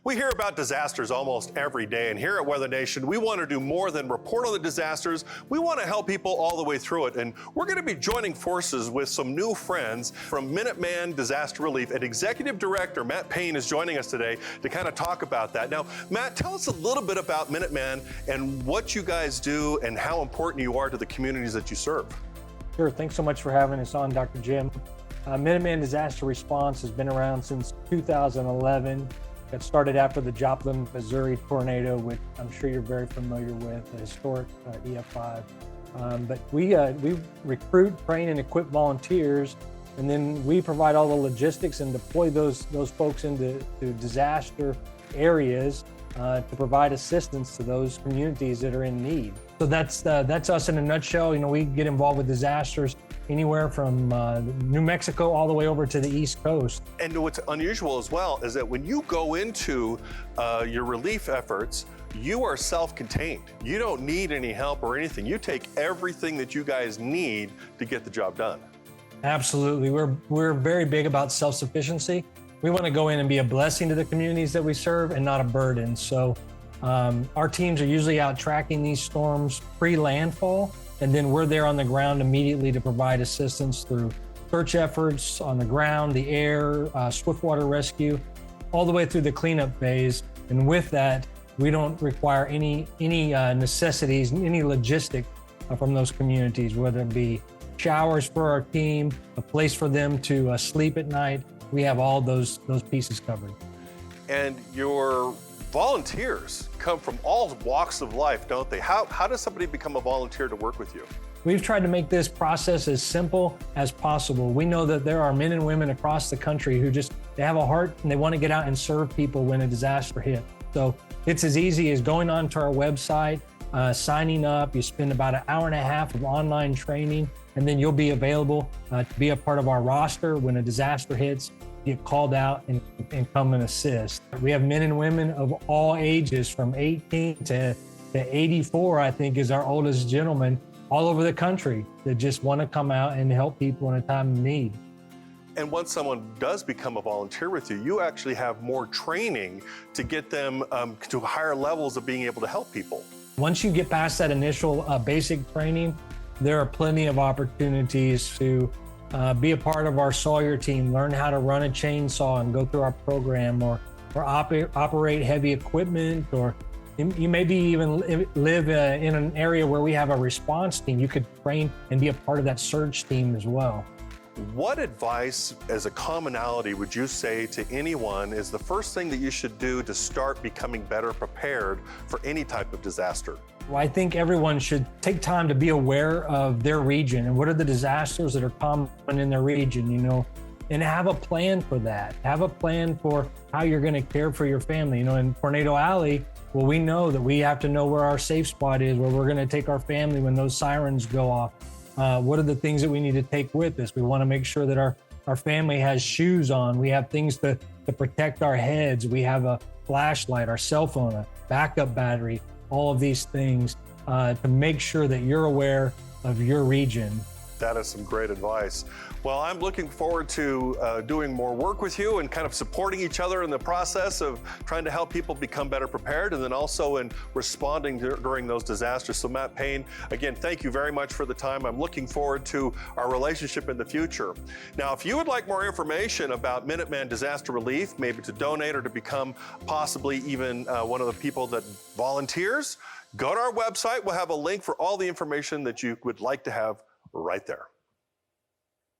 We hear about disasters almost every day, and here at WeatherNation, we want to do more than report on the disasters. We want to help people all the way through it, and we're going to be joining forces with some new friends from Minuteman Disaster Relief, and Executive Director Matt Payne is joining us today to kind of talk about that. Now, Matt, tell us a little bit about Minuteman and what you guys do and how important you are to the communities that you serve. Sure, thanks so much for having us on, Dr. Jim. Minuteman Disaster Response has been around since 2011. Got started after the Joplin, Missouri tornado, which I'm sure you're very familiar with, the historic EF5. But we recruit, train, and equip volunteers, and then we provide all the logistics and deploy those folks into disaster areas to provide assistance to those communities that are in need. So that's us in a nutshell. You know, we get involved with disasters anywhere from New Mexico all the way over to the East Coast. And what's unusual as well is that when you go into your relief efforts, you are self-contained. You don't need any help or anything. You take everything that you guys need to get the job done. Absolutely. We're very big about self-sufficiency. We want to go in and be a blessing to the communities that we serve and not a burden. So our teams are usually out tracking these storms pre-landfall, and then we're there on the ground immediately to provide assistance through search efforts on the ground, the air, swift water rescue, all the way through the cleanup phase. And with that, we don't require any necessities, any logistic from those communities, whether it be showers for our team, a place for them to sleep at night. We have all those pieces covered. And your volunteers come from all walks of life, don't they? How does somebody become a volunteer to work with you? We've tried to make this process as simple as possible. We know that there are men and women across the country who they have a heart and they want to get out and serve people when a disaster hits. So it's as easy as going onto our website, signing up. You spend about an hour and a half of online training, and then you'll be available to be a part of our roster when a disaster hits. Get called out and come and assist. We have men and women of all ages, from 18 to 84, I think, is our oldest gentleman, all over the country that just want to come out and help people in a time of need. And once someone does become a volunteer with you, you actually have more training to get them to higher levels of being able to help people. Once you get past that initial basic training, there are plenty of opportunities to be a part of our Sawyer team, learn how to run a chainsaw and go through our program, or operate heavy equipment, or you maybe even live in an area where we have a response team. You could train and be a part of that surge team as well. What advice as a commonality would you say to anyone is the first thing that you should do to start becoming better prepared for any type of disaster? Well, I think everyone should take time to be aware of their region and what are the disasters that are common in their region, and have a plan for that. Have a plan for how you're going to care for your family. In Tornado Alley, well, we know that we have to know where our safe spot is, where we're going to take our family when those sirens go off. What are the things that we need to take with us? We want to make sure that our family has shoes on. We have things to protect our heads. We have a flashlight, our cell phone, a backup battery, all of these things to make sure that you're aware of your region. That is some great advice. Well, I'm looking forward to doing more work with you and kind of supporting each other in the process of trying to help people become better prepared, and then also in responding during those disasters. So Matt Payne, again, thank you very much for the time. I'm looking forward to our relationship in the future. Now, if you would like more information about Minuteman Disaster Relief, maybe to donate or to become possibly even one of the people that volunteers, go to our website. We'll have a link for all the information that you would like to have right there.